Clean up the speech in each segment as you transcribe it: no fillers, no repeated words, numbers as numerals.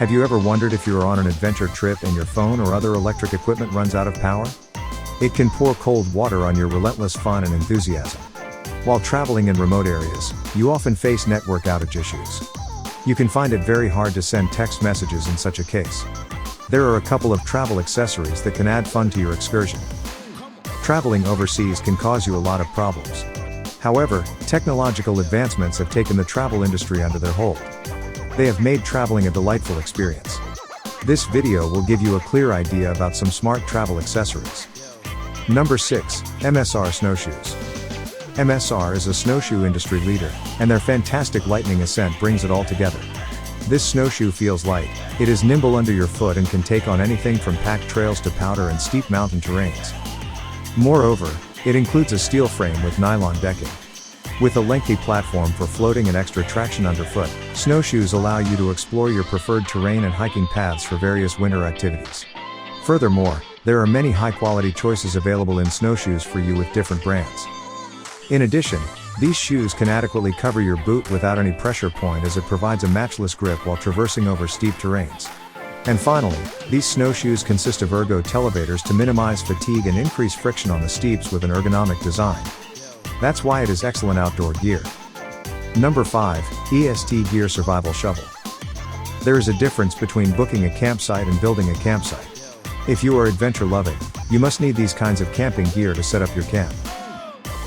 Have you ever wondered if you are on an adventure trip and your phone or other electric equipment runs out of power? It can pour cold water on your relentless fun and enthusiasm. While traveling in remote areas, you often face network outage issues. You can find it very hard to send text messages in such a case. There are a couple of travel accessories that can add fun to your excursion. Traveling overseas can cause you a lot of problems. However, technological advancements have taken the travel industry under their hold. They have made traveling a delightful experience. This video will give you a clear idea about some smart travel accessories. Number 6. MSR Snowshoes. MSR is a snowshoe industry leader, and their fantastic Lightning Ascent brings it all together. This snowshoe feels light, it is nimble under your foot and can take on anything from packed trails to powder and steep mountain terrains. Moreover, it includes a steel frame with nylon decking. With a lengthy platform for floating and extra traction underfoot, snowshoes allow you to explore your preferred terrain and hiking paths for various winter activities. Furthermore, there are many high-quality choices available in snowshoes for you with different brands. In addition, these shoes can adequately cover your boot without any pressure point, as it provides a matchless grip while traversing over steep terrains. And finally, these snowshoes consist of ergo televators to minimize fatigue and increase friction on the steeps with an ergonomic design. That's why it is excellent outdoor gear. Number 5. EST Gear Survival Shovel. There is a difference between booking a campsite and building a campsite. If you are adventure loving, you must need these kinds of camping gear to set up your camp.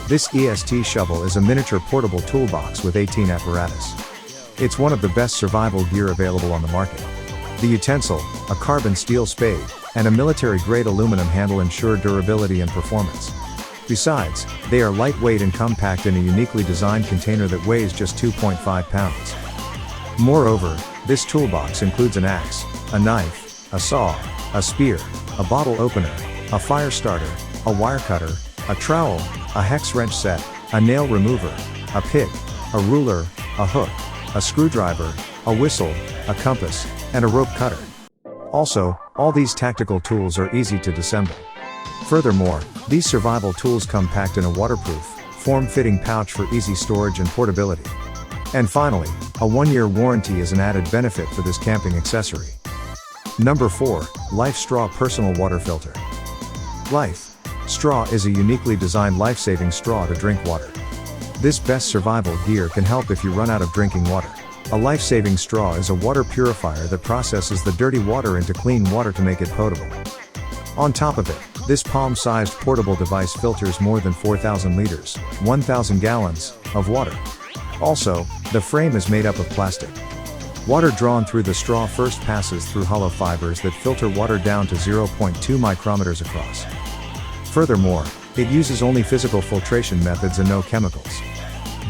This EST shovel is a miniature portable toolbox with 18 apparatus. It's one of the best survival gear available on the market. The utensil, a carbon steel spade, and a military-grade aluminum handle ensure durability and performance. Besides, they are lightweight and compact in a uniquely designed container that weighs just 2.5 pounds. Moreover, this toolbox includes an axe, a knife, a saw, a spear, a bottle opener, a fire starter, a wire cutter, a trowel, a hex wrench set, a nail remover, a pick, a ruler, a hook, a screwdriver, a whistle, a compass, and a rope cutter. Also, all these tactical tools are easy to disassemble. Furthermore, these survival tools come packed in a waterproof, form-fitting pouch for easy storage and portability. And finally, a 1-year warranty is an added benefit for this camping accessory. Number 4. Life Straw Personal Water Filter. Life Straw is a uniquely designed life-saving straw to drink water. This best survival gear can help if you run out of drinking water. A life-saving straw is a water purifier that processes the dirty water into clean water to make it potable. On top of it, this palm-sized portable device filters more than 4,000 liters, 1,000 gallons, of water. Also, the frame is made up of plastic. Water drawn through the straw first passes through hollow fibers that filter water down to 0.2 micrometers across. Furthermore, it uses only physical filtration methods and no chemicals.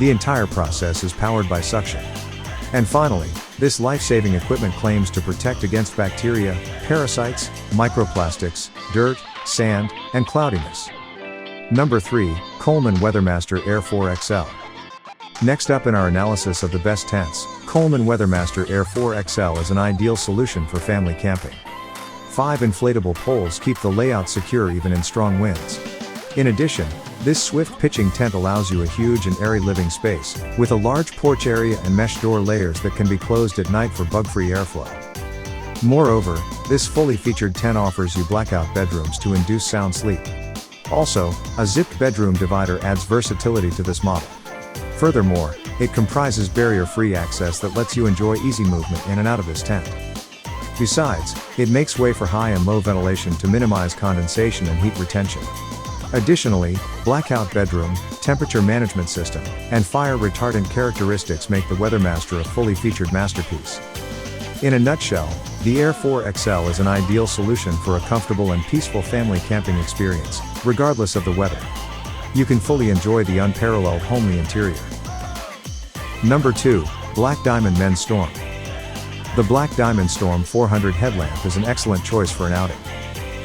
The entire process is powered by suction. And finally, this life-saving equipment claims to protect against bacteria, parasites, microplastics, dirt, sand, and cloudiness. Number 3. Coleman Weathermaster Air 4 XL. Next up in our analysis of the best tents, Coleman Weathermaster Air 4 XL is an ideal solution for family camping. 5 inflatable poles keep the layout secure even in strong winds. In addition, this swift pitching tent allows you a huge and airy living space, with a large porch area and mesh door layers that can be closed at night for bug-free airflow. Moreover, this fully featured tent offers you blackout bedrooms to induce sound sleep. Also, a zipped bedroom divider adds versatility to this model. Furthermore, it comprises barrier-free access that lets you enjoy easy movement in and out of this tent. Besides, it makes way for high and low ventilation to minimize condensation and heat retention. Additionally, blackout bedroom, temperature management system, and fire retardant characteristics make the Weathermaster a fully featured masterpiece. In a nutshell, the Air 4 XL is an ideal solution for a comfortable and peaceful family camping experience, regardless of the weather. You can fully enjoy the unparalleled homely interior. Number 2. Black Diamond Men's Storm. The Black Diamond Storm 400 headlamp is an excellent choice for an outing.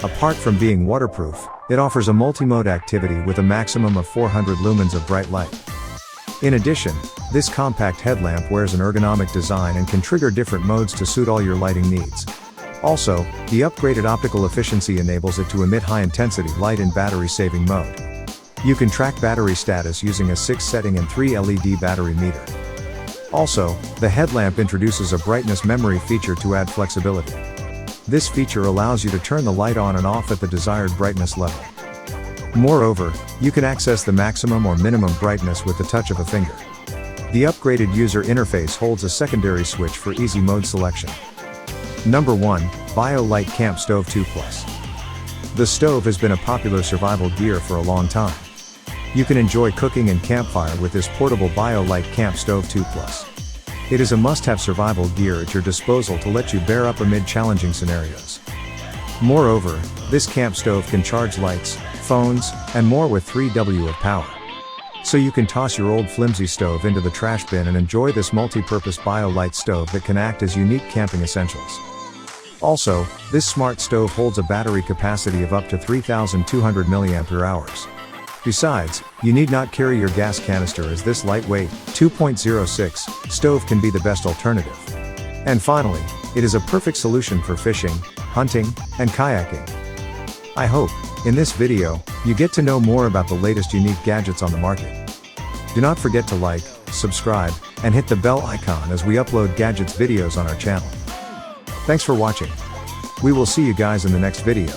Apart from being waterproof, it offers a multi-mode activity with a maximum of 400 lumens of bright light. In addition, this compact headlamp wears an ergonomic design and can trigger different modes to suit all your lighting needs. Also, the upgraded optical efficiency enables it to emit high-intensity light in battery-saving mode. You can track battery status using a 6 setting and 3 LED battery meter. Also, the headlamp introduces a brightness memory feature to add flexibility. This feature allows you to turn the light on and off at the desired brightness level. Moreover, you can access the maximum or minimum brightness with the touch of a finger. The upgraded user interface holds a secondary switch for easy mode selection. Number 1, BioLite Camp Stove 2 Plus. The stove has been a popular survival gear for a long time. You can enjoy cooking and campfire with this portable BioLite Camp Stove 2 Plus. It is a must-have survival gear at your disposal to let you bear up amid challenging scenarios. Moreover, this camp stove can charge lights, phones, and more with 3W of power. So you can toss your old flimsy stove into the trash bin and enjoy this multi-purpose BioLite stove that can act as unique camping essentials. Also, this smart stove holds a battery capacity of up to 3,200 mAh. Besides, you need not carry your gas canister as this lightweight, 2.06, stove can be the best alternative. And finally, it is a perfect solution for fishing, hunting, and kayaking. I hope, in this video, you get to know more about the latest unique gadgets on the market. Do not forget to like, subscribe, and hit the bell icon as we upload gadgets videos on our channel. Thanks for watching. We will see you guys in the next video.